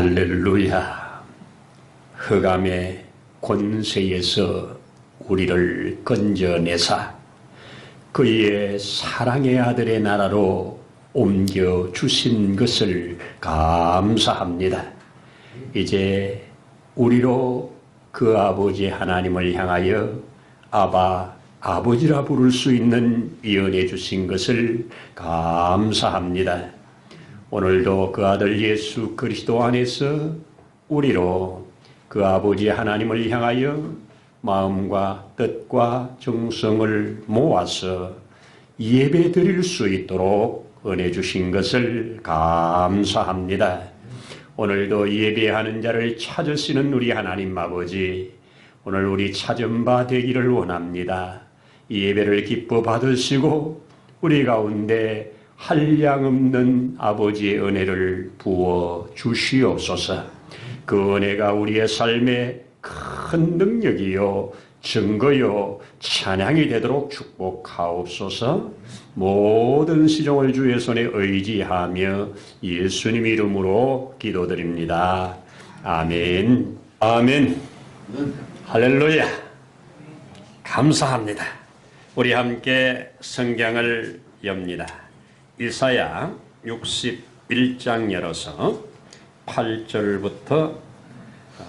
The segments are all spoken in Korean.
할렐루야. 흑암의 권세에서 우리를 건져내사 그의 사랑의 아들의 나라로 옮겨주신 것을 감사합니다. 이제 우리로 그 아버지 하나님을 향하여 아버지라 부를 수 있는 연해 주신 것을 감사합니다. 오늘도 그 아들 예수 그리스도 안에서 우리로 그 아버지 하나님을 향하여 마음과 뜻과 정성을 모아서 예배 드릴 수 있도록 은혜 주신 것을 감사합니다. 오늘도 예배하는 자를 찾으시는 우리 하나님 아버지, 오늘 우리 찾은 바 되기를 원합니다. 예배를 기뻐 받으시고 우리 가운데 한량없는 아버지의 은혜를 부어 주시옵소서. 그 은혜가 우리의 삶에 큰 능력이요 증거요 찬양이 되도록 축복하옵소서. 모든 시종을 주의 손에 의지하며 예수님 이름으로 기도드립니다. 아멘. 아멘. 할렐루야. 감사합니다. 우리 함께 성경을 엽니다. 이사야 61장 열어서 8절부터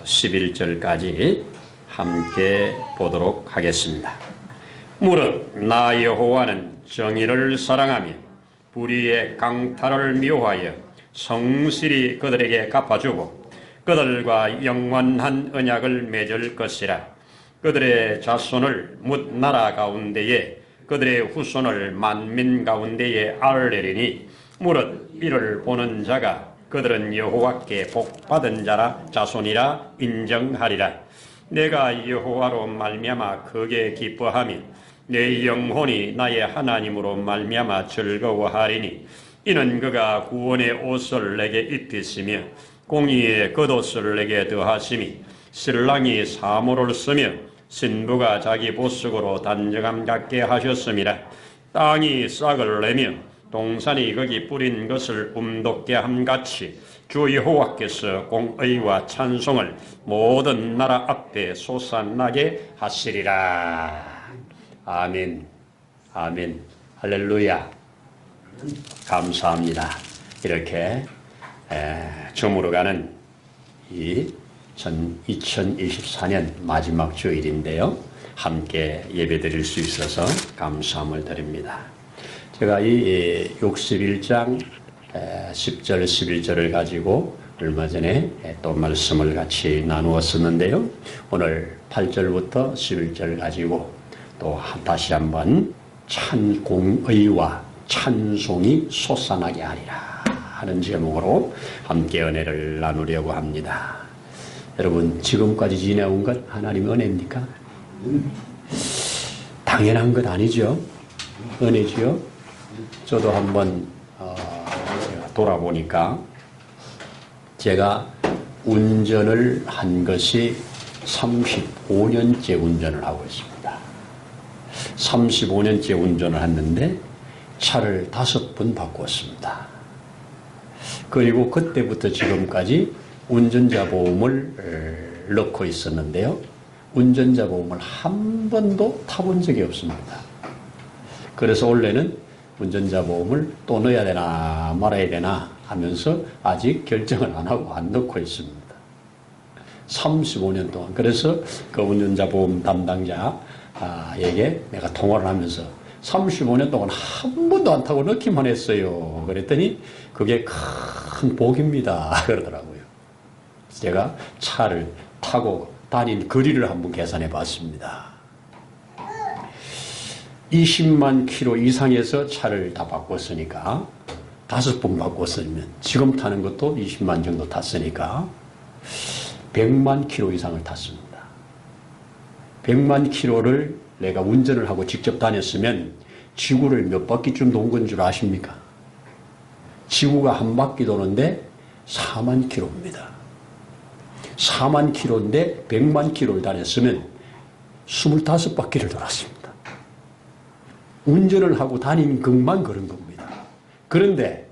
11절까지 함께 보도록 하겠습니다. 무릇 나 여호와는 정의를 사랑하며 불의의 강탈을 미워하여 성실히 그들에게 갚아주고 그들과 영원한 언약을 맺을 것이라. 그들의 자손을 뭇 나라 가운데에 그들의 후손을 만민 가운데에 알리리니 무릇 이를 보는 자가 그들은 여호와께 복받은 자라 자손이라 인정하리라. 내가 여호와로 말미암아 크게 기뻐하며 내 영혼이 나의 하나님으로 말미암아 즐거워하리니 이는 그가 구원의 옷을 내게 입히시며 공의의 겉옷을 내게 더하시니 신랑이 사모를 쓰며 신부가 자기 보석으로 단정함 갖게 하셨음이라. 땅이 싹을 내며 동산이 거기 뿌린 것을 움돋게 함같이 주 여호와께서 공의와 찬송을 모든 나라 앞에 솟아나게 하시리라. 아멘. 아멘. 할렐루야. 감사합니다. 이렇게 저물어가는 이 2024년 마지막 주일인데요. 함께 예배드릴 수 있어서 감사함을 드립니다. 제가 이 61장 10절 11절을 가지고 얼마 전에 또 말씀을 같이 나누었었는데요. 오늘 8절부터 11절 가지고 또 다시 한번 공의와 찬송이 솟아나게 하리라 하는 제목으로 함께 은혜를 나누려고 합니다. 여러분, 지금까지 지내온 것 하나님의 은혜입니까? 당연한 것 아니죠? 은혜지요? 저도 한번 돌아보니까 제가 운전을 한 것이 35년째 운전을 하고 있습니다. 35년째 운전을 했는데 차를 5번 바꿨습니다. 그리고 그때부터 지금까지 운전자 보험을 넣고 있었는데요. 운전자 보험을 한 번도 타본 적이 없습니다. 그래서 원래는 운전자 보험을 또 넣어야 되나 말아야 되나 하면서 아직 결정을 안 하고 안 넣고 있습니다. 35년 동안. 그래서 그 운전자 보험 담당자에게 내가 통화를 하면서 35년 동안 한 번도 안 타고 넣기만 했어요. 그랬더니 그게 큰 복입니다. 그러더라고요. 제가 차를 타고 다닌 거리를 한번 계산해 봤습니다. 20만 킬로 이상에서 차를 다 바꿨으니까 5번 바꿨으면 지금 타는 것도 20만 정도 탔으니까 100만 킬로 이상을 탔습니다. 100만 킬로를 내가 운전을 하고 직접 다녔으면 지구를 몇 바퀴쯤 돈 건 줄 아십니까? 지구가 한 바퀴 도는데 4만 킬로입니다. 4만 킬로인데 100만 킬로를 다녔으면 25바퀴를 돌았습니다. 운전을 하고 다닌 것만 그런 겁니다. 그런데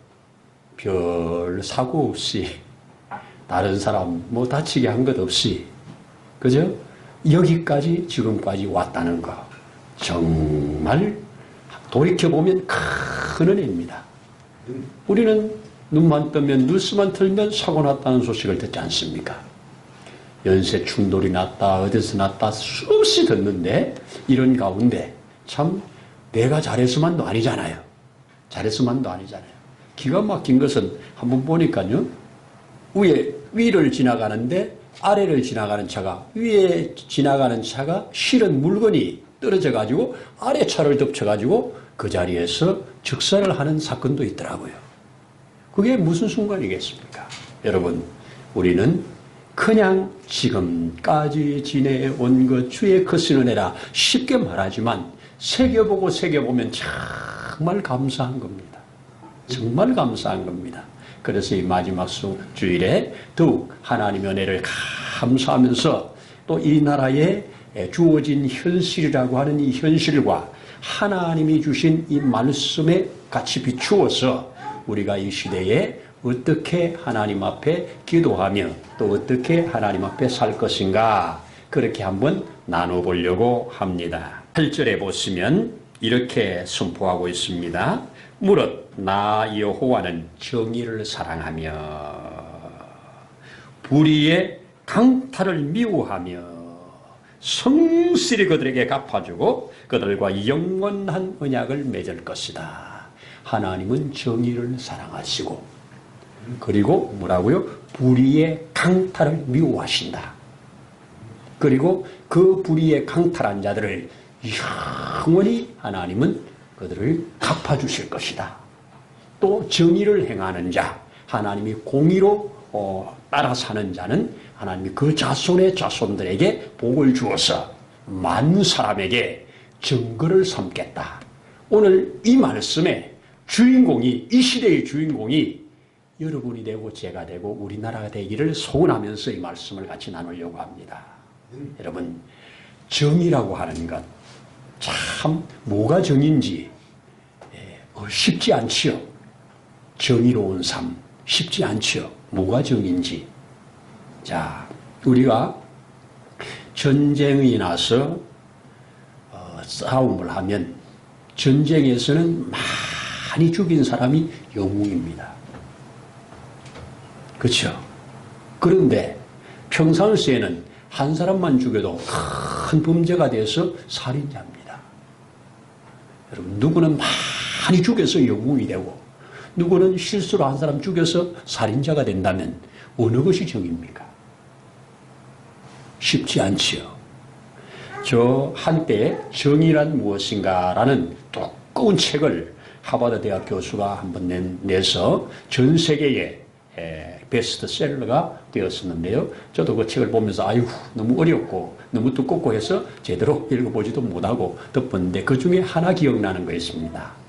별 사고 없이 다른 사람 뭐 다치게 한 것 없이, 그죠? 여기까지 지금까지 왔다는 거 정말 돌이켜보면 큰 은혜입니다. 우리는 눈만 뜨면 뉴스만 틀면 사고 났다는 소식을 듣지 않습니까? 연쇄 충돌이 났다, 어디서 났다 수없이 듣는데, 이런 가운데 참 내가 잘해서만도 아니잖아요. 잘해서만도 아니잖아요. 기가 막힌 것은 한번 보니까요, 위를 지나가는데 아래를 지나가는 차가, 위에 지나가는 차가 실은 물건이 떨어져 가지고 아래 차를 덮쳐 가지고 그 자리에서 즉사를 하는 사건도 있더라고요. 그게 무슨 순간이겠습니까? 여러분, 우리는 그냥 지금까지 지내온 것 주의 크신 은혜라 쉽게 말하지만 새겨보면 정말 감사한 겁니다. 정말 감사한 겁니다. 그래서 이 마지막 주일에 더욱 하나님의 은혜를 감사하면서 또 이 나라에 주어진 현실이라고 하는 이 현실과 하나님이 주신 이 말씀에 같이 비추어서 우리가 이 시대에 어떻게 하나님 앞에 기도하며 또 어떻게 하나님 앞에 살 것인가, 그렇게 한번 나눠보려고 합니다. 8절에 보시면 이렇게 선포하고 있습니다. 무릇 나 여호와는 정의를 사랑하며 불의의 강탈을 미워하며 성실히 그들에게 갚아주고 그들과 영원한 언약을 맺을 것이다. 하나님은 정의를 사랑하시고, 그리고 뭐라고요? 불의의 강탈을 미워하신다. 그리고 그 불의의 강탈한 자들을 영원히 하나님은 그들을 갚아주실 것이다. 또 정의를 행하는 자, 하나님이 공의로 따라 사는 자는 하나님이 그 자손의 자손들에게 복을 주어서 많은 사람에게 증거를 삼겠다. 오늘 이 말씀의 주인공이, 이 시대의 주인공이 여러분이 되고 제가 되고 우리나라가 되기를 소원하면서 이 말씀을 같이 나누려고 합니다. 여러분, 정의라고 하는 것, 참 뭐가 정의인지 쉽지 않지요. 정의로운 삶 쉽지 않지요. 뭐가 정의인지. 자, 우리가 전쟁이 나서 싸움을 하면 전쟁에서는 많이 죽인 사람이 영웅입니다. 그렇죠? 그런데 평상시에는 한 사람만 죽여도 큰 범죄가 돼서 살인자입니다. 여러분, 누구는 많이 죽여서 영웅이 되고 누구는 실수로 한 사람 죽여서 살인자가 된다면 어느 것이 정의입니까? 쉽지 않지요. 저 한때 정의란 무엇인가라는 두꺼운 책을 하버드 대학 교수가 한번 내서 전 세계에 베스트셀러가 되었었는데요. 저도 그 책을 보면서 아유, 너무 어렵고 너무 두껍고 해서 제대로 읽어보지도 못하고 덮었는데 그 중에 하나 기억나는 거 있습니다.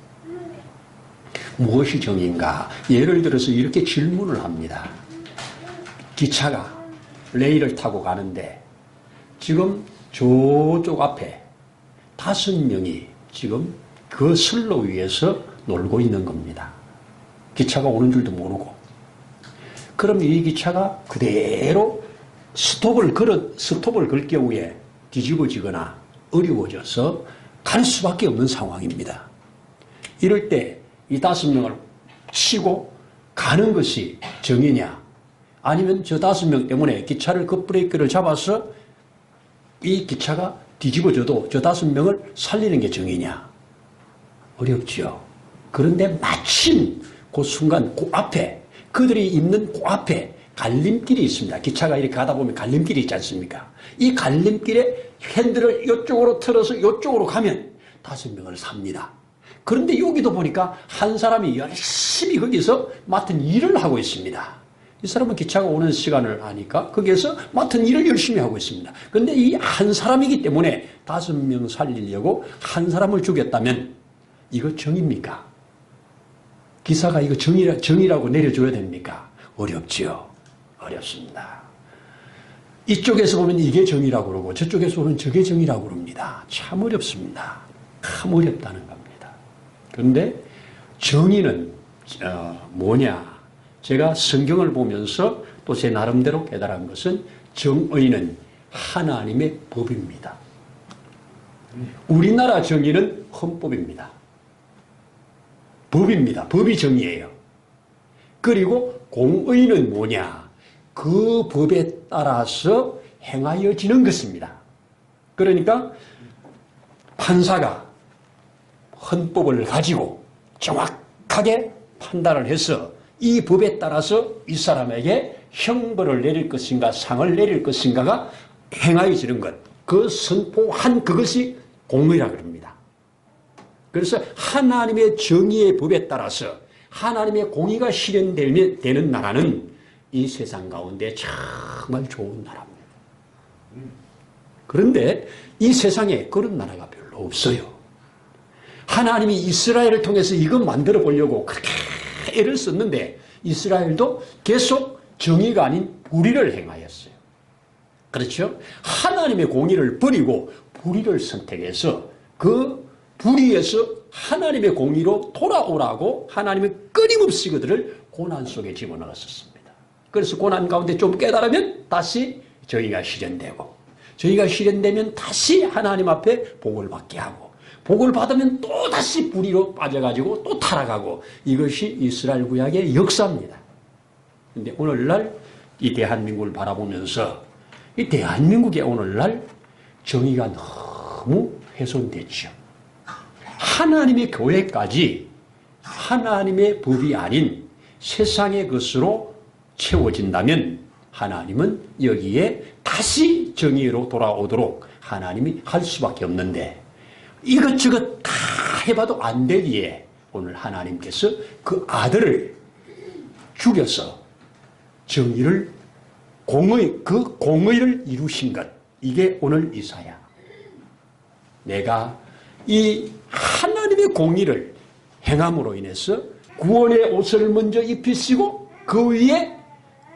무엇이 정의인가? 예를 들어서 이렇게 질문을 합니다. 기차가 레일을 타고 가는데 지금 저쪽 앞에 5명이 지금 그 선로 위에서 놀고 있는 겁니다. 기차가 오는 줄도 모르고. 그럼 이 기차가 그대로 스톱을 걸 경우에 뒤집어지거나 어려워져서 갈 수밖에 없는 상황입니다. 이럴 때 이 5명을 치고 가는 것이 정의냐? 아니면 저 5명 때문에 기차를 급브레이크를 잡아서 이 기차가 뒤집어져도 저 5명을 살리는 게 정의냐? 어렵죠. 그런데 마침 그 순간 그 앞에, 그들이 있는 그 앞에 갈림길이 있습니다. 기차가 이렇게 가다 보면 갈림길이 있지 않습니까? 이 갈림길에 핸들을 이쪽으로 틀어서 이쪽으로 가면 5명을 삽니다. 그런데 여기도 보니까 한 사람이 열심히 거기서 맡은 일을 하고 있습니다. 이 사람은 기차가 오는 시간을 아니까 거기에서 맡은 일을 열심히 하고 있습니다. 그런데 이 한 사람이기 때문에 5명 살리려고 한 사람을 죽였다면 이거 정의입니까? 기사가 이거 정의라고 내려줘야 됩니까? 어렵지요. 어렵습니다. 이쪽에서 보면 이게 정의라고 그러고 저쪽에서 보면 저게 정의라고 그럽니다. 참 어렵습니다. 참 어렵다는 겁니다. 그런데 정의는 뭐냐? 제가 성경을 보면서 또 제 나름대로 깨달은 것은 정의는 하나님의 법입니다. 우리나라 정의는 헌법입니다. 법입니다. 법이 정의예요. 그리고 공의는 뭐냐? 그 법에 따라서 행하여지는 것입니다. 그러니까 판사가 헌법을 가지고 정확하게 판단을 해서 이 법에 따라서 이 사람에게 형벌을 내릴 것인가 상을 내릴 것인가가 행하여지는 것, 그 선포한 그것이 공의라고 합니다. 그래서 하나님의 정의의 법에 따라서 하나님의 공의가 실현되는 나라는 이 세상 가운데 정말 좋은 나라입니다. 그런데 이 세상에 그런 나라가 별로 없어요. 하나님이 이스라엘을 통해서 이것 만들어 보려고 그렇게 애를 썼는데 이스라엘도 계속 정의가 아닌 불의를 행하였어요. 그렇죠? 하나님의 공의를 버리고 불의를 선택해서 그 불의에서 하나님의 공의로 돌아오라고 하나님의 끊임없이 그들을 고난 속에 집어넣었습니다. 그래서 고난 가운데 좀 깨달으면 다시 정의가 실현되고, 정의가 실현되면 다시 하나님 앞에 복을 받게 하고, 복을 받으면 또 다시 불의로 빠져가지고 또 타락하고, 이것이 이스라엘 구약의 역사입니다. 그런데 오늘날 이 대한민국을 바라보면서 이 대한민국의 오늘날 정의가 너무 훼손됐죠. 하나님의 교회까지 하나님의 법이 아닌 세상의 것으로 채워진다면 하나님은 여기에 다시 정의로 돌아오도록 하나님이 할 수밖에 없는데, 이것저것 다 해봐도 안 되기에 오늘 하나님께서 그 아들을 죽여서 정의를 그 공의를 이루신 것, 이게 오늘 이사야. 내가 이 하나님의 공의를 행함으로 인해서 구원의 옷을 먼저 입히시고 그 위에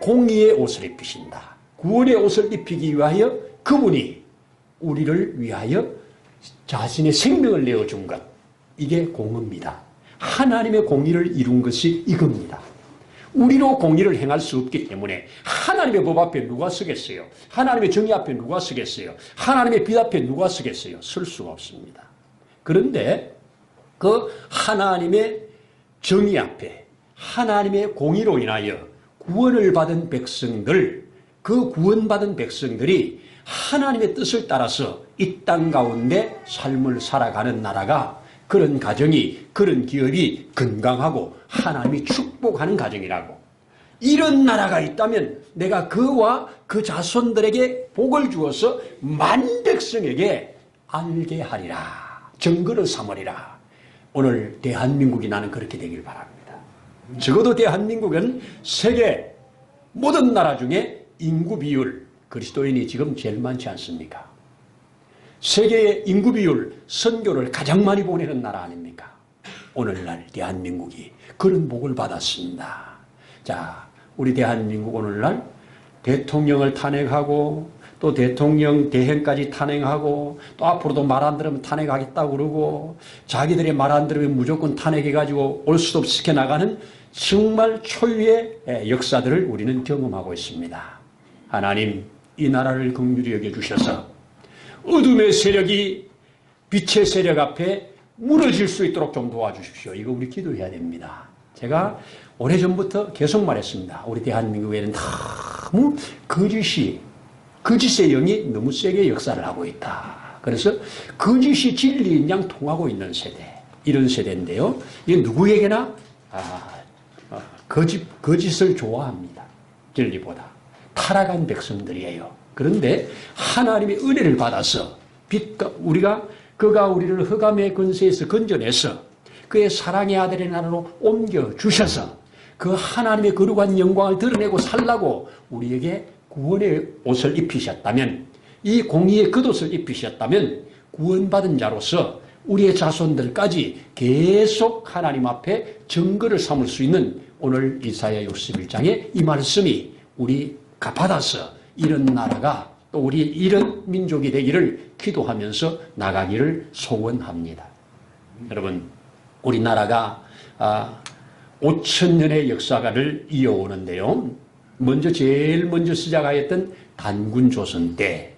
공의의 옷을 입히신다. 구원의 옷을 입히기 위하여 그분이 우리를 위하여 자신의 생명을 내어준 것, 이게 공의입니다. 하나님의 공의를 이룬 것이 이겁니다. 우리로 공의를 행할 수 없기 때문에 하나님의 법 앞에 누가 서겠어요? 하나님의 정의 앞에 누가 서겠어요? 하나님의 빛 앞에 누가 서겠어요? 설 수가 없습니다. 그런데 그 하나님의 정의 앞에 하나님의 공의로 인하여 구원을 받은 백성들, 그 구원받은 백성들이 하나님의 뜻을 따라서 이 땅 가운데 삶을 살아가는 나라가, 그런 가정이, 그런 기업이 건강하고 하나님이 축복하는 가정이라고, 이런 나라가 있다면 내가 그와 그 자손들에게 복을 주어서 만 백성에게 알게 하리라, 증거를 삼으리라. 오늘 대한민국이 나는 그렇게 되길 바랍니다. 적어도 대한민국은 세계 모든 나라 중에 인구 비율, 그리스도인이 지금 제일 많지 않습니까? 세계의 인구 비율, 선교를 가장 많이 보내는 나라 아닙니까? 오늘날 대한민국이 그런 복을 받았습니다. 자, 우리 대한민국 오늘날 대통령을 탄핵하고 또 대통령 대행까지 탄핵하고 또 앞으로도 말 안 들으면 탄핵하겠다고 그러고 자기들의 말 안 들으면 무조건 탄핵해가지고 올 수도 없이 시켜나가는 정말 초유의 역사들을 우리는 경험하고 있습니다. 하나님, 이 나라를 긍휼히 여겨주셔서 어둠의 세력이 빛의 세력 앞에 무너질 수 있도록 좀 도와주십시오. 이거 우리 기도해야 됩니다. 제가 오래전부터 계속 말했습니다. 우리 대한민국에는 너무 거짓의 영이 너무 세게 역사를 하고 있다. 그래서 거짓이 진리인 양 통하고 있는 세대, 이런 세대인데요. 이게 누구에게나 거짓을 좋아합니다. 진리보다. 타락한 백성들이에요. 그런데 하나님의 은혜를 받아서 그가 우리를 흑암의 권세에서 건져내서 그의 사랑의 아들의 나라로 옮겨주셔서 그 하나님의 거룩한 영광을 드러내고 살라고 우리에게 구원의 옷을 입히셨다면, 이 공의의 겉옷을 입히셨다면 구원받은 자로서 우리의 자손들까지 계속 하나님 앞에 증거를 삼을 수 있는 오늘 이사야 61장의 이 말씀이 우리가 받아서 이런 나라가 또 우리 이런 민족이 되기를 기도하면서 나가기를 소원합니다. 여러분, 우리나라가 5,000년의 역사를 이어오는데요. 제일 먼저 시작하였던 단군조선 때,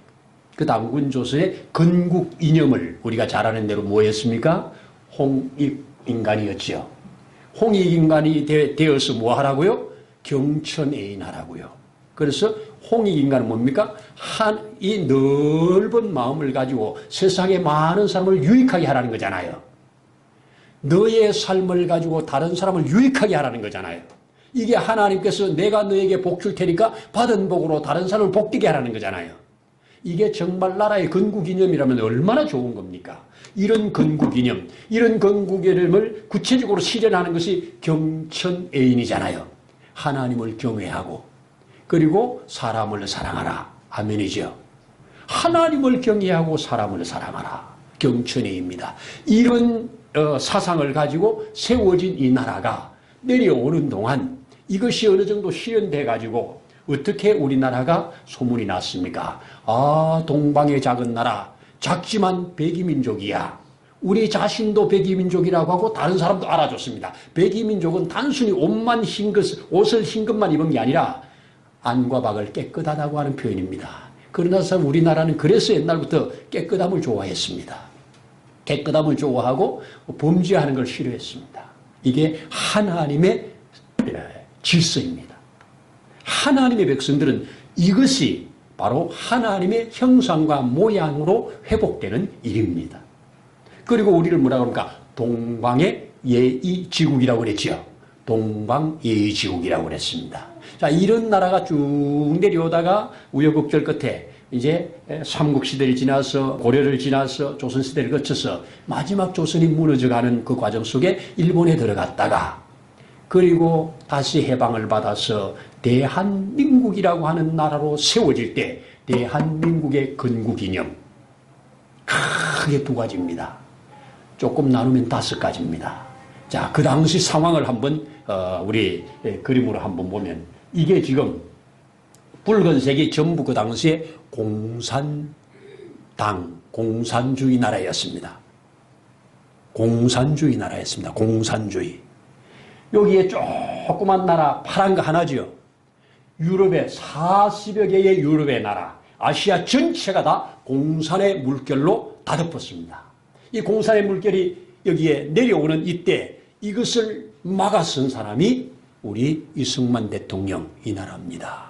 그 단군조선의 건국 이념을 우리가 잘 아는 대로 뭐였습니까? 홍익인간이었지요. 홍익인간이 되어서 뭐 하라고요? 경천애인하라고요. 그래서 홍익인간은 뭡니까? 이 넓은 마음을 가지고 세상의 많은 사람을 유익하게 하라는 거잖아요. 너의 삶을 가지고 다른 사람을 유익하게 하라는 거잖아요. 이게 하나님께서 내가 너에게 복 줄 테니까 받은 복으로 다른 사람을 복되게 하라는 거잖아요. 이게 정말 나라의 건국이념이라면 얼마나 좋은 겁니까? 이런 건국이념, 이런 건국이념을 구체적으로 실현하는 것이 경천애인이잖아요. 하나님을 경외하고 그리고 사람을 사랑하라. 아멘이죠. 하나님을 경외하고 사람을 사랑하라. 경천애입니다. 이런 사상을 가지고 세워진 이 나라가 내려오는 동안 이것이 어느 정도 실현돼 가지고 어떻게 우리나라가 소문이 났습니까? 아, 동방의 작은 나라, 작지만 백이민족이야. 우리 자신도 백이민족이라고 하고 다른 사람도 알아줬습니다. 백이민족은 단순히 옷을 흰 것만 입은 게 아니라 안과 박을 깨끗하다고 하는 표현입니다. 그러나 우리나라는 그래서 옛날부터 깨끗함을 좋아했습니다. 깨끗함을 좋아하고 범죄하는 걸 싫어했습니다. 이게 하나님의 질서입니다. 하나님의 백성들은 이것이 바로 하나님의 형상과 모양으로 회복되는 일입니다. 그리고 우리를 뭐라고 그럴까? 동방의 예의지국이라고 그랬죠. 동방예의지국이라고 그랬습니다. 자, 이런 나라가 쭉 내려오다가 우여곡절 끝에 이제 삼국시대를 지나서 고려를 지나서 조선시대를 거쳐서 마지막 조선이 무너져가는 그 과정 속에 일본에 들어갔다가 그리고 다시 해방을 받아서 대한민국이라고 하는 나라로 세워질 때 대한민국의 건국이념 크게 두 가지입니다. 조금 나누면 5가지입니다. 자, 그 당시 상황을 한번 우리 그림으로 한번 보면 이게 지금 붉은색이 전부 그 당시에 공산주의 나라였습니다. 공산주의 나라였습니다. 공산주의. 여기에 조그만 나라 파란 거 하나죠. 유럽의 40여 개의 유럽의 나라, 아시아 전체가 다 공산의 물결로 다 덮었습니다. 이 공산의 물결이 여기에 내려오는 이때 이것을 막아선 사람이 우리 이승만 대통령 이 나라입니다.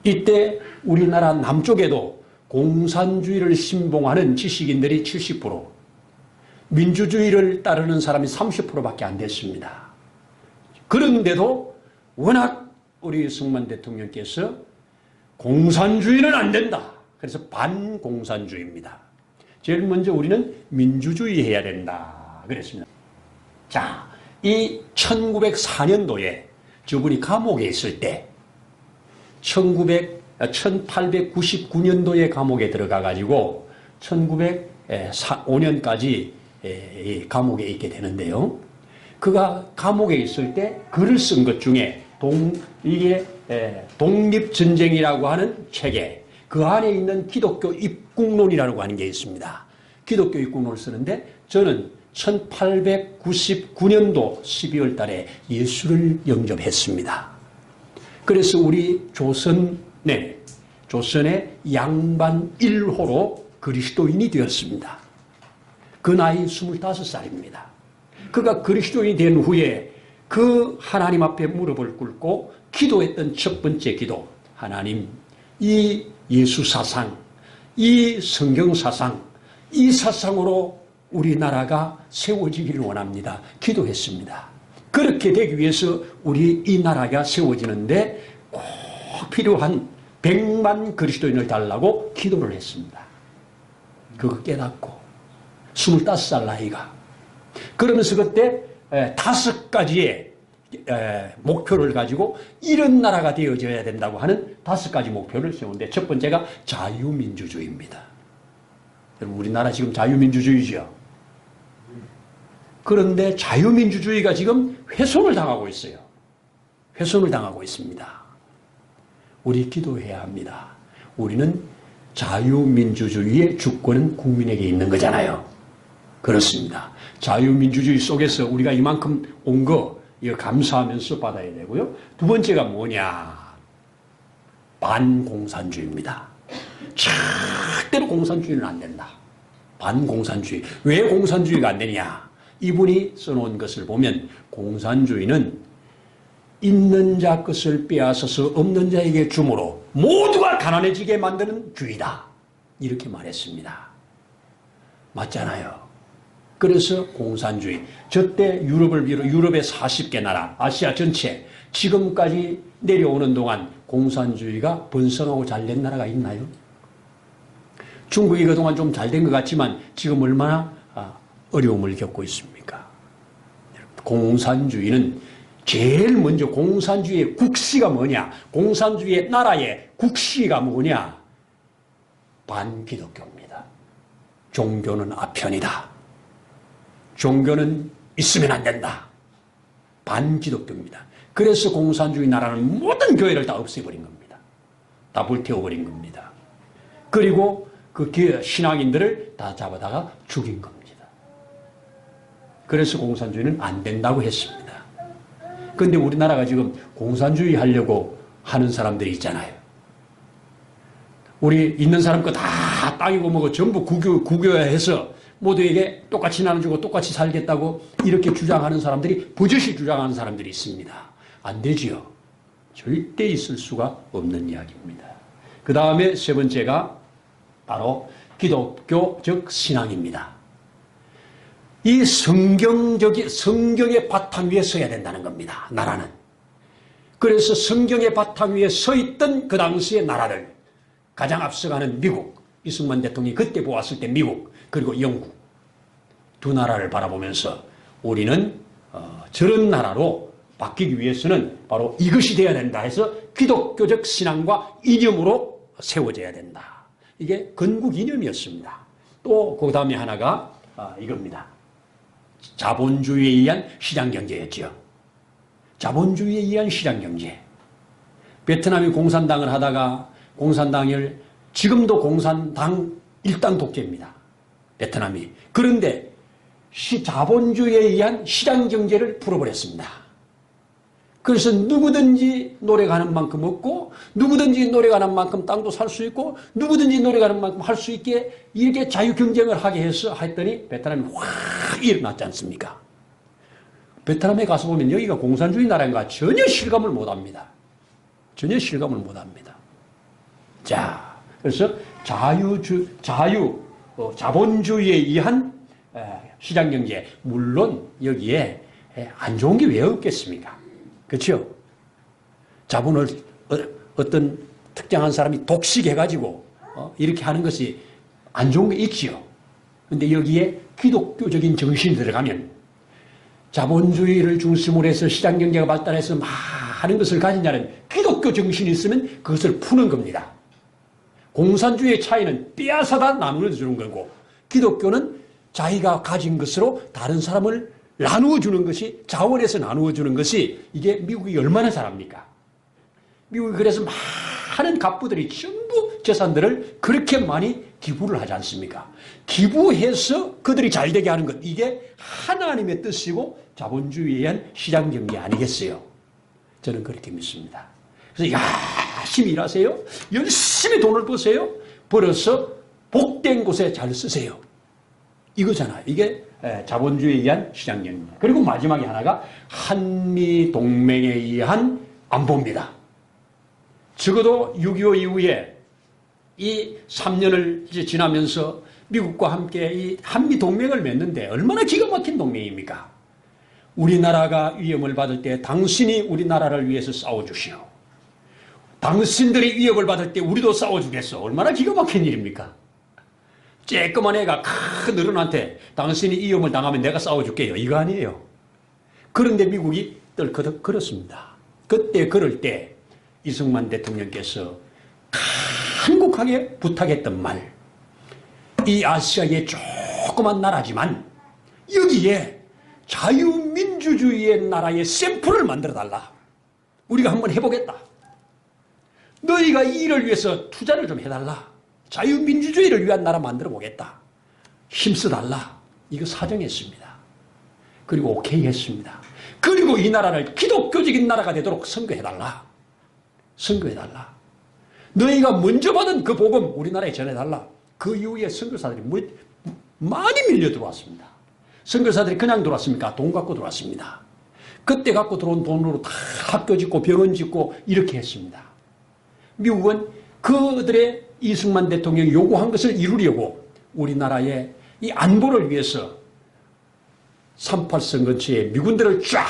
이때 우리나라 남쪽에도 공산주의를 신봉하는 지식인들이 70%, 민주주의를 따르는 사람이 30%밖에 안 됐습니다. 그런데도 워낙 우리 이승만 대통령께서 공산주의는 안 된다. 그래서 반공산주의입니다. 제일 먼저 우리는 민주주의 해야 된다. 그랬습니다. 자, 이 1904년도에 저분이 감옥에 있을 때 1899년도에 감옥에 들어가 가지고 1905년까지 감옥에 있게 되는데요. 그가 감옥에 있을 때 글을 쓴 것 중에 독립전쟁이라고 하는 책에 그 안에 있는 기독교 입국론이라고 하는 게 있습니다. 기독교 입국론을 쓰는데 저는 1899년도 12월 달에 예수를 영접했습니다. 그래서 우리 조선의 양반 1호로 그리스도인이 되었습니다. 그 나이 25살입니다. 그가 그리스도인이 된 후에 그 하나님 앞에 무릎을 꿇고 기도했던 첫 번째 기도, 하나님, 이 예수 사상, 이 성경 사상, 이 사상으로 우리나라가 세워지기를 원합니다. 기도했습니다. 그렇게 되기 위해서 우리 이 나라가 세워지는데 꼭 필요한 100만 그리스도인을 달라고 기도를 했습니다. 그거 깨닫고 25살 나이가 그러면서 그때 5가지의 목표를 가지고 이런 나라가 되어져야 된다고 하는 5가지 목표를 세우는데 첫 번째가 자유민주주의입니다. 여러분 우리나라 지금 자유민주주의죠. 그런데 자유민주주의가 지금 훼손을 당하고 있어요. 훼손을 당하고 있습니다. 우리 기도해야 합니다. 우리는 자유민주주의의 주권은 국민에게 있는 거잖아요. 그렇습니다. 자유민주주의 속에서 우리가 이만큼 온 거 이거 감사하면서 받아야 되고요. 두 번째가 뭐냐? 반공산주의입니다. 절대로 공산주의는 안 된다. 반공산주의. 왜 공산주의가 안 되냐? 이분이 써놓은 것을 보면 공산주의는 있는 자 것을 빼앗아서 없는 자에게 주므로 모두가 가난해지게 만드는 주의다. 이렇게 말했습니다. 맞잖아요. 그래서 공산주의. 저때 유럽의 40개 나라, 아시아 전체 지금까지 내려오는 동안 공산주의가 번성하고 잘된 나라가 있나요? 중국이 그동안 좀 잘된 것 같지만 지금 얼마나 어려움을 겪고 있습니까? 공산주의는 제일 먼저 공산주의의 국시가 뭐냐? 공산주의의 나라의 국시가 뭐냐? 반기독교입니다. 종교는 아편이다. 종교는 있으면 안 된다. 반기독교입니다. 그래서 공산주의 나라는 모든 교회를 다 없애버린 겁니다. 다 불태워버린 겁니다. 그리고 그 신앙인들을 다 잡아다가 죽인 겁니다. 그래서 공산주의는 안 된다고 했습니다. 그런데 우리나라가 지금 공산주의 하려고 하는 사람들이 있잖아요. 우리 있는 사람 거 다 땅이고 뭐고 전부 국유화해서 모두에게 똑같이 나눠주고 똑같이 살겠다고 이렇게 주장하는 사람들이 버젓이 주장하는 사람들이 있습니다. 안 되지요. 절대 있을 수가 없는 이야기입니다. 그 다음에 세 번째가 바로 기독교적 신앙입니다. 이 성경의 바탕 위에 서야 된다는 겁니다. 나라는. 그래서 성경의 바탕 위에 서 있던 그 당시의 나라들, 가장 앞서가는 미국, 이승만 대통령이 그때 보았을 때 미국, 그리고 영국 두 나라를 바라보면서 우리는 저런 나라로 바뀌기 위해서는 바로 이것이 되어야 된다 해서 기독교적 신앙과 이념으로 세워져야 된다. 이게 건국 이념이었습니다. 또 그 다음에 하나가 이겁니다. 자본주의에 의한 시장경제였죠. 자본주의에 의한 시장경제. 베트남이 공산당을 하다가 공산당을 지금도 공산당 일당 독재입니다. 베트남이. 그런데 자본주의에 의한 시장경제를 풀어버렸습니다. 그래서 누구든지 노래가는 만큼 얻고 누구든지 노래가는 만큼 땅도 살 수 있고 누구든지 노래가는 만큼 할 수 있게 이렇게 자유경쟁을 하게 해서 했더니 베트남이 확 일어났지 않습니까? 베트남에 가서 보면 여기가 공산주의 나라인가 전혀 실감을 못합니다. 전혀 실감을 못합니다. 자, 그래서 자본주의에 의한 시장경제, 물론 여기에 안 좋은 게 왜 없겠습니까? 그렇죠? 자본을 어떤 특정한 사람이 독식해가지고 이렇게 하는 것이 안 좋은 게 있지요. 그런데 여기에 기독교적인 정신이 들어가면 자본주의를 중심으로 해서 시장경제가 발달해서 많은 것을 가진 자는 기독교 정신이 있으면 그것을 푸는 겁니다. 공산주의의 차이는 빼앗아다 나누어주는 거고 기독교는 자기가 가진 것으로 다른 사람을 나누어주는 것이, 자원에서 나누어주는 것이 이게 미국이 얼마나 잘합니까? 미국이 그래서 많은 갑부들이 전부 재산들을 그렇게 많이 기부를 하지 않습니까? 기부해서 그들이 잘되게 하는 것, 이게 하나님의 뜻이고 자본주의에 의한 시장경제 아니겠어요? 저는 그렇게 믿습니다. 그래서 열심히 일하세요. 열심히 돈을 버세요. 벌어서 복된 곳에 잘 쓰세요. 이거잖아요. 이게 자본주의에 의한 시장경제입니다. 그리고 마지막에 하나가 한미동맹에 의한 안보입니다. 적어도 6.25 이후에 이 3년을 이제 지나면서 미국과 함께 이 한미동맹을 맺는데 얼마나 기가 막힌 동맹입니까? 우리나라가 위험을 받을 때 당신이 우리나라를 위해서 싸워주시오. 당신들이 위협을 받을 때 우리도 싸워주겠어. 얼마나 기가 막힌 일입니까? 쬐끄만 애가 큰 어른한테 당신이 위험을 당하면 내가 싸워줄게요. 이거 아니에요. 그런데 미국이 떨커덕 걸었습니다. 그때 그럴 때 이승만 대통령께서 한국하게 부탁했던 말, 이 아시아의 조그만 나라지만 여기에 자유민주주의의 나라의 샘플을 만들어달라. 우리가 한번 해보겠다. 너희가 이 일을 위해서 투자를 좀 해달라. 자유민주주의를 위한 나라 만들어 보겠다. 힘써달라. 이거 사정했습니다. 그리고 오케이 했습니다. 그리고 이 나라를 기독교적인 나라가 되도록 선거해달라. 선거해달라. 너희가 먼저 받은 그 복음 우리나라에 전해달라. 그 이후에 선교사들이 많이 밀려 들어왔습니다. 선교사들이 그냥 들어왔습니까? 돈 갖고 들어왔습니다. 그때 갖고 들어온 돈으로 다 학교 짓고 병원 짓고 이렇게 했습니다. 미국은 그들의 이승만 대통령이 요구한 것을 이루려고 우리나라의 이 안보를 위해서 38선 근처에 미군들을 쫙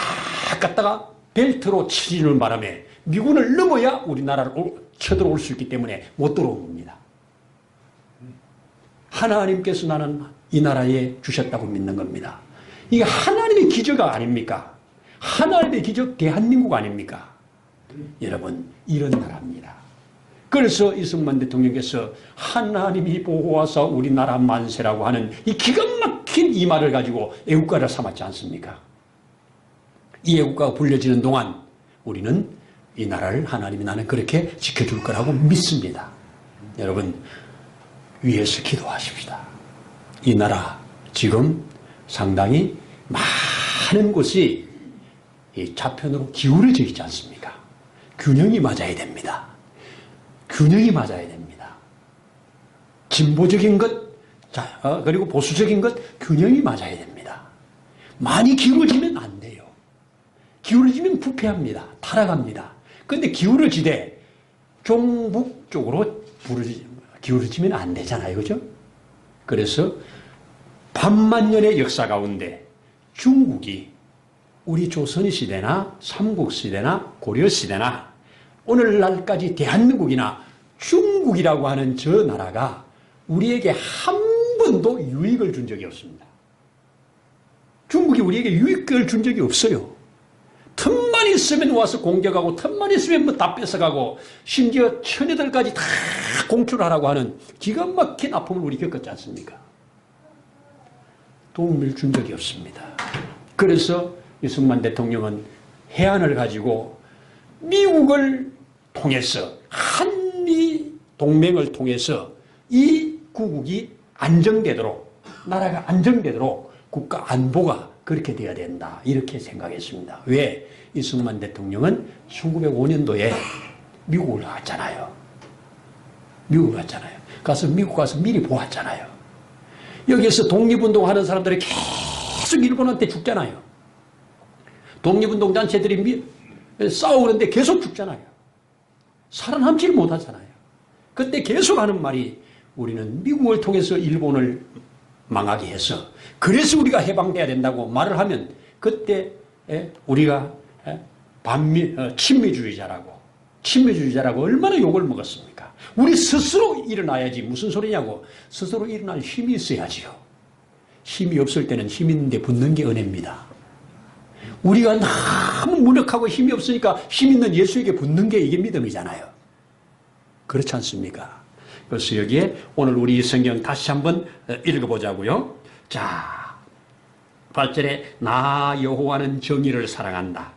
갖다가 벨트로 치는 바람에 미군을 넘어야 우리나라를 쳐들어올 수 있기 때문에 못 들어온 겁니다. 하나님께서 나는 이 나라에 주셨다고 믿는 겁니다. 이게 하나님의 기적 아닙니까? 하나님의 기적 대한민국 아닙니까? 여러분, 이런 나라입니다. 그래서 이승만 대통령께서 하나님이 보호하사 우리나라 만세라고 하는 이 기가 막힌 이 말을 가지고 애국가를 삼았지 않습니까? 이 애국가가 불려지는 동안 우리는 이 나라를 하나님이 나는 그렇게 지켜줄 거라고 믿습니다. 여러분, 위에서 기도하십시다. 이 나라 지금 상당히 많은 곳이 이 좌편으로 기울어져 있지 않습니까? 균형이 맞아야 됩니다. 균형이 맞아야 됩니다. 진보적인 것, 그리고 보수적인 것, 균형이 맞아야 됩니다. 많이 기울어지면 안 돼요. 기울어지면 부패합니다. 타락합니다. 그런데 기울어지되 종북 쪽으로 기울어지면 안 되잖아요. 그죠? 그래서 반만년의 역사 가운데 중국이 우리 조선시대나 삼국시대나 고려시대나 오늘날까지 대한민국이나 중국이라고 하는 저 나라가 우리에게 한 번도 유익을 준 적이 없습니다. 중국이 우리에게 유익을 준 적이 없어요. 틈만 있으면 와서 공격하고 틈만 있으면 뭐 다 뺏어가고 심지어 처녀들까지 다 공출하라고 하는 기가 막힌 아픔을 우리 겪었지 않습니까? 도움을 준 적이 없습니다. 그래서 이승만 대통령은 해안을 가지고 미국을 통해서 한미 동맹을 통해서 이 구국이 안정되도록 나라가 안정되도록 국가 안보가 그렇게 돼야 된다 이렇게 생각했습니다. 왜? 이승만 대통령은 1905년도에 미국을 갔잖아요. 미국을 갔잖아요. 미국 가서 미리 보았잖아요. 여기에서 독립운동하는 사람들이 계속 일본한테 죽잖아요. 독립운동 단체들이 싸우는데 계속 죽잖아요. 살아남지를 못하잖아요. 그때 계속 하는 말이 우리는 미국을 통해서 일본을 망하게 해서 그래서 우리가 해방돼야 된다고 말을 하면 그때 우리가 친미주의자라고 얼마나 욕을 먹었습니까? 우리 스스로 일어나야지 무슨 소리냐고. 스스로 일어날 힘이 있어야지요. 힘이 없을 때는 힘 있는데 붙는 게 은혜입니다. 우리가 너무 무력하고 힘이 없으니까 힘 있는 예수에게 붙는 게 이게 믿음이잖아요. 그렇지 않습니까? 그래서 여기에 오늘 우리 성경 다시 한번 읽어보자고요. 자, 8절에 나 여호와는 정의를 사랑한다.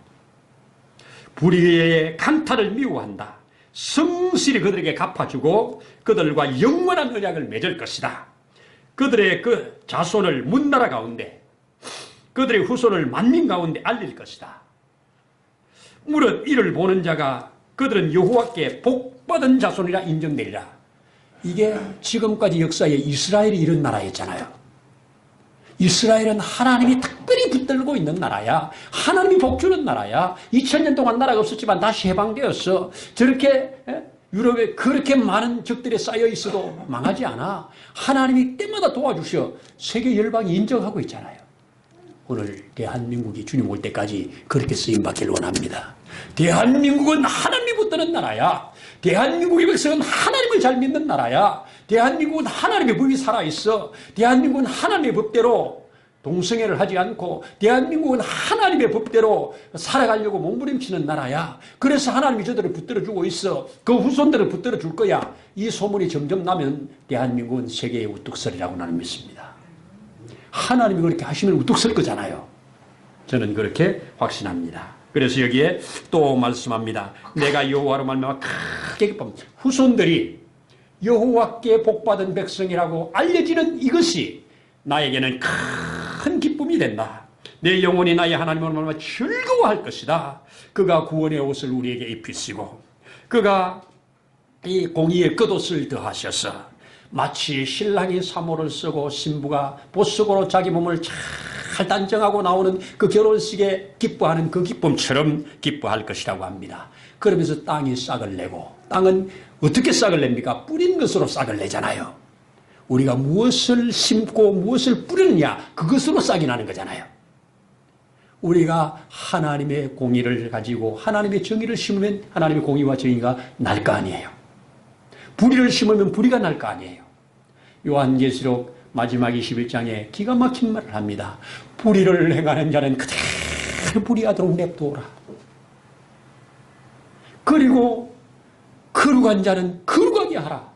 불의의 강탈을 미워한다. 성실히 그들에게 갚아주고 그들과 영원한 언약을 맺을 것이다. 그들의 그 자손을 문나라 가운데 그들의 후손을 만민 가운데 알릴 것이다. 무릇 이를 보는 자가 그들은 여호와께 복받은 자손이라 인정되리라. 이게 지금까지 역사에 이스라엘이 이런 나라였잖아요. 이스라엘은 하나님이 특별히 붙들고 있는 나라야. 하나님이 복주는 나라야. 2000년 동안 나라가 없었지만 다시 해방되었어. 저렇게 유럽에 그렇게 많은 적들이 쌓여 있어도 망하지 않아. 하나님이 때마다 도와주셔. 세계 열방이 인정하고 있잖아요. 오늘 대한민국이 주님 올 때까지 그렇게 쓰임받기를 원합니다. 대한민국은 하나님이 붙드는 나라야. 대한민국의 백성은 하나님을 잘 믿는 나라야. 대한민국은 하나님의 법이 살아있어. 대한민국은 하나님의 법대로 동성애를 하지 않고 대한민국은 하나님의 법대로 살아가려고 몸부림치는 나라야. 그래서 하나님이 저들을 붙들어주고 있어. 그 후손들을 붙들어줄 거야. 이 소문이 점점 나면 대한민국은 세계의 우뚝설이라고 나는 믿습니다. 하나님이 그렇게 하시면 우뚝 설 거잖아요. 저는 그렇게 확신합니다. 그래서 여기에 또 말씀합니다. 내가 여호와로 말미암아 크게 기뻐합니다. 후손들이 여호와께 복받은 백성이라고 알려지는 이것이 나에게는 큰 기쁨이 된다. 내 영혼이 나의 하나님을 만나 즐거워할 것이다. 그가 구원의 옷을 우리에게 입히시고 그가 이 공의의 겉옷을 더하셔서 마치 신랑이 사모를 쓰고 신부가 보석으로 자기 몸을 잘 단정하고 나오는 그 결혼식에 기뻐하는 그 기쁨처럼 기뻐할 것이라고 합니다. 그러면서 땅이 싹을 내고, 땅은 어떻게 싹을 냅니까? 뿌린 것으로 싹을 내잖아요. 우리가 무엇을 심고 무엇을 뿌리느냐, 그것으로 싹이 나는 거잖아요. 우리가 하나님의 공의를 가지고 하나님의 정의를 심으면 하나님의 공의와 정의가 날 거 아니에요. 불의를 심으면 불의가 날 거 아니에요. 요한계시록 마지막 21장에 기가 막힌 말을 합니다. 불의를 행하는 자는 그대로 불의하도록 냅두어라. 그리고 거룩한 자는 거룩하게 하라.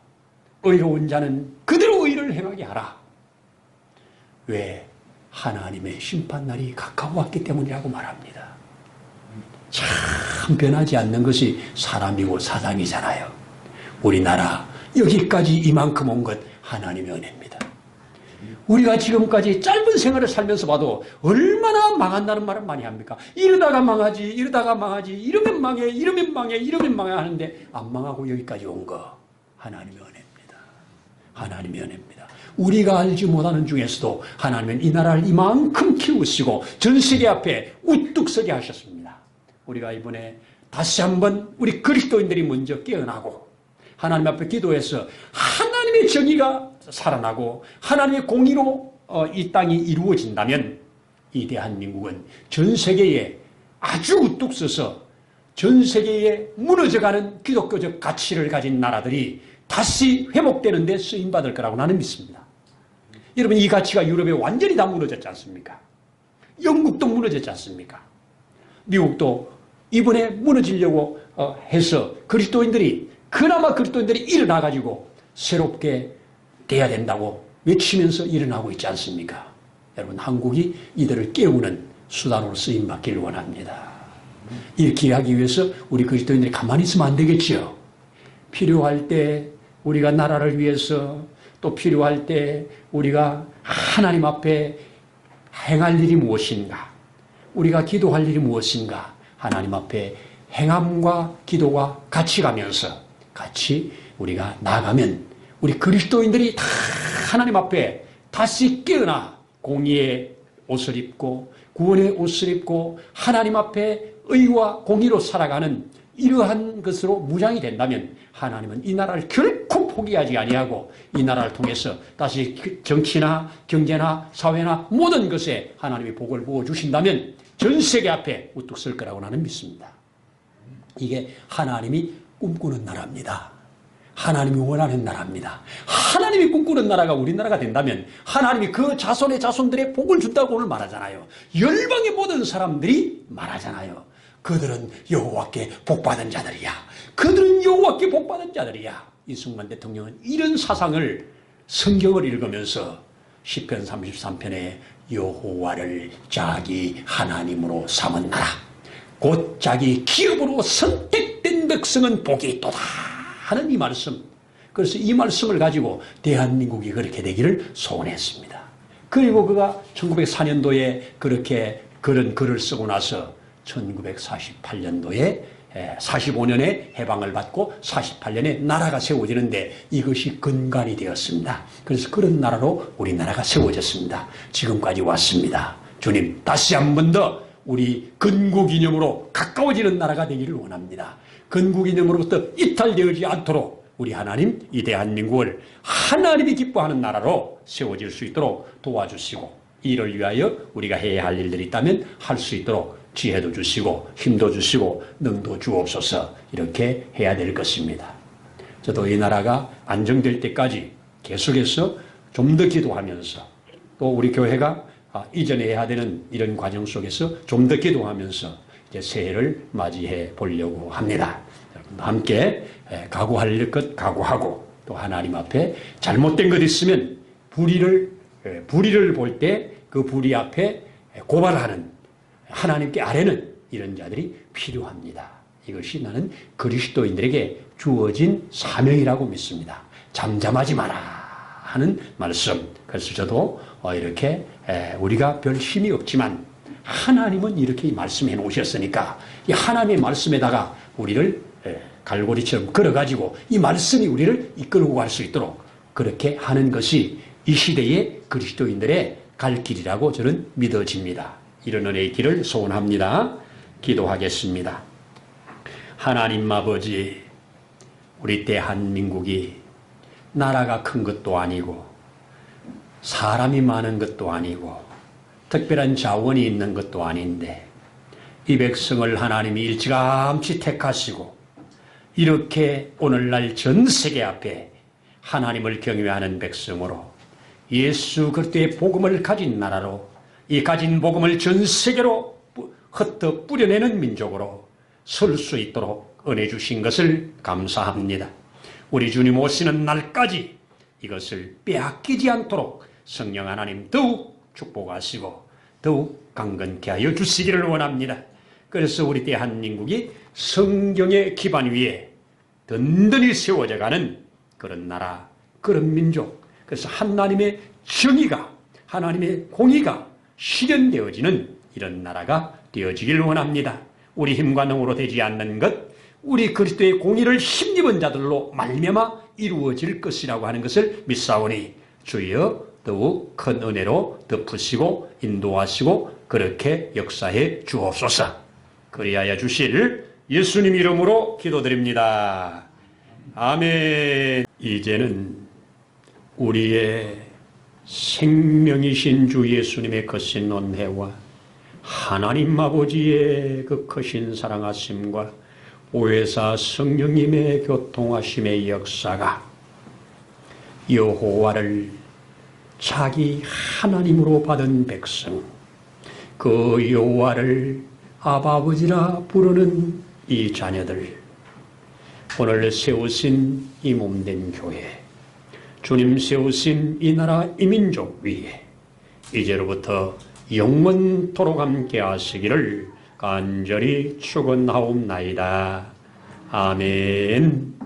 의로운 자는 그대로 의를 행하게 하라. 왜? 하나님의 심판날이 가까워왔기 때문이라고 말합니다. 참 변하지 않는 것이 사람이고 사상이잖아요. 우리나라 여기까지 이만큼 온 것 하나님의 은혜입니다. 우리가 지금까지 짧은 생활을 살면서 봐도 얼마나 망한다는 말을 많이 합니까? 이러다가 망하지, 이러다가 망하지, 이러면 망해, 이러면 망해, 이러면 망해 하는데 안 망하고 여기까지 온 거 하나님의 은혜입니다. 하나님의 은혜입니다. 우리가 알지 못하는 중에서도 하나님은 이 나라를 이만큼 키우시고 전 세계 앞에 우뚝 서게 하셨습니다. 우리가 이번에 다시 한번 우리 그리스도인들이 먼저 깨어나고 하나님 앞에 기도해서 하나님의 정의가 살아나고 하나님의 공의로 이 땅이 이루어진다면 이 대한민국은 전 세계에 아주 우뚝 서서 전 세계에 무너져가는 기독교적 가치를 가진 나라들이 다시 회복되는 데 쓰임받을 거라고 나는 믿습니다. 여러분, 이 가치가 유럽에 완전히 다 무너졌지 않습니까? 영국도 무너졌지 않습니까? 미국도 이번에 무너지려고 해서 그나마 그리스도인들이 일어나가지고 새롭게 돼야 된다고 외치면서 일어나고 있지 않습니까? 여러분, 한국이 이들을 깨우는 수단으로 쓰임받기를 원합니다. 이렇게 하기 위해서 우리 그리스도인들이 가만히 있으면 안 되겠지요. 필요할 때 우리가 나라를 위해서, 또 필요할 때 우리가 하나님 앞에 행할 일이 무엇인가, 우리가 기도할 일이 무엇인가, 하나님 앞에 행함과 기도가 같이 가면서 같이 우리가 나가면 우리 그리스도인들이 다 하나님 앞에 다시 깨어나 공의의 옷을 입고 구원의 옷을 입고 하나님 앞에 의와 공의로 살아가는 이러한 것으로 무장이 된다면 하나님은 이 나라를 결코 포기하지 아니하고 이 나라를 통해서 다시 정치나 경제나 사회나 모든 것에 하나님이 복을 부어주신다면 전 세계 앞에 우뚝 설 거라고 나는 믿습니다. 이게 하나님이 꿈꾸는 나라입니다. 하나님이 원하는 나라입니다. 하나님이 꿈꾸는 나라가 우리나라가 된다면 하나님이 그 자손의 자손들의 복을 준다고 오늘 말하잖아요. 열방의 모든 사람들이 말하잖아요. 그들은 여호와께 복받은 자들이야. 그들은 여호와께 복받은 자들이야. 이승만 대통령은 이런 사상을 성경을 읽으면서 시편 33편에 여호와를 자기 하나님으로 삼은 나라, 곧 자기 기업으로 선택된 백성은 복이 있도다 하는 이 말씀. 그래서 이 말씀을 가지고 대한민국이 그렇게 되기를 소원했습니다. 그리고 그가 1904년도에 그렇게 그런 글을 쓰고 나서 1948년도에 45년에 해방을 받고 48년에 나라가 세워지는데 이것이 근간이 되었습니다. 그래서 그런 나라로 우리나라가 세워졌습니다. 지금까지 왔습니다. 주님, 다시 한 번 더 우리 건국이념으로 가까워지는 나라가 되기를 원합니다. 건국이념으로부터 이탈되지 않도록 우리 하나님, 이 대한민국을 하나님이 기뻐하는 나라로 세워질 수 있도록 도와주시고, 이를 위하여 우리가 해야 할 일들이 있다면 할 수 있도록 지혜도 주시고 힘도 주시고 능도 주옵소서. 이렇게 해야 될 것입니다. 저도 이 나라가 안정될 때까지 계속해서 좀 더 기도하면서, 또 우리 교회가 이전에 해야 되는 이런 과정 속에서 좀 더 기도하면서 이제 새해를 맞이해 보려고 합니다. 함께 각오할 것 각오하고, 또 하나님 앞에 잘못된 것 있으면 불의를 볼 때 그 불의 앞에 고발하는 하나님께 아뢰는 이런 자들이 필요합니다. 이것이 나는 그리스도인들에게 주어진 사명이라고 믿습니다. 잠잠하지 마라 하는 말씀. 그래서 저도 이렇게 우리가 별 힘이 없지만 하나님은 이렇게 말씀해 놓으셨으니까 이 하나님의 말씀에다가 우리를 갈고리처럼 걸어가지고 이 말씀이 우리를 이끌고 갈 수 있도록 그렇게 하는 것이 이 시대의 그리스도인들의 갈 길이라고 저는 믿어집니다. 이런 은혜의 길을 소원합니다. 기도하겠습니다. 하나님 아버지, 우리 대한민국이 나라가 큰 것도 아니고 사람이 많은 것도 아니고 특별한 자원이 있는 것도 아닌데 이 백성을 하나님이 일찌감치 택하시고 이렇게 오늘날 전 세계 앞에 하나님을 경외하는 백성으로 예수 그리스도의 복음을 가진 나라로 이 가진 복음을 전 세계로 흩어 뿌려내는 민족으로 설 수 있도록 은혜 주신 것을 감사합니다. 우리 주님 오시는 날까지 이것을 빼앗기지 않도록 성령 하나님 더욱 축복하시고 더욱 강건케 하여 주시기를 원합니다. 그래서 우리 대한민국이 성경의 기반 위에 든든히 세워져가는 그런 나라, 그런 민족, 그래서 하나님의 정의가, 하나님의 공의가 실현되어지는 이런 나라가 되어지길 원합니다. 우리 힘과 능으로 되지 않는 것, 우리 그리스도의 공의를 힘입은 자들로 말미암아 이루어질 것이라고 하는 것을 믿사오니 주여 더욱 큰 은혜로 덮으시고 인도하시고 그렇게 역사해 주옵소서. 그리하여 주실 예수님 이름으로 기도드립니다. 아멘. 이제는 우리의 생명이신 주 예수님의 거신 은혜와 하나님 아버지의 그 크신 사랑하심과 오회사 성령님의 교통하심의 역사가 여호와를 자기 하나님으로 받은 백성, 그 여호와를 아버지라 부르는 이 자녀들, 오늘 세우신 이 몸된 교회, 주님 세우신 이 나라 이 민족 위에 이제로부터 영원토록 함께 하시기를 간절히 축원하옵나이다. 아멘.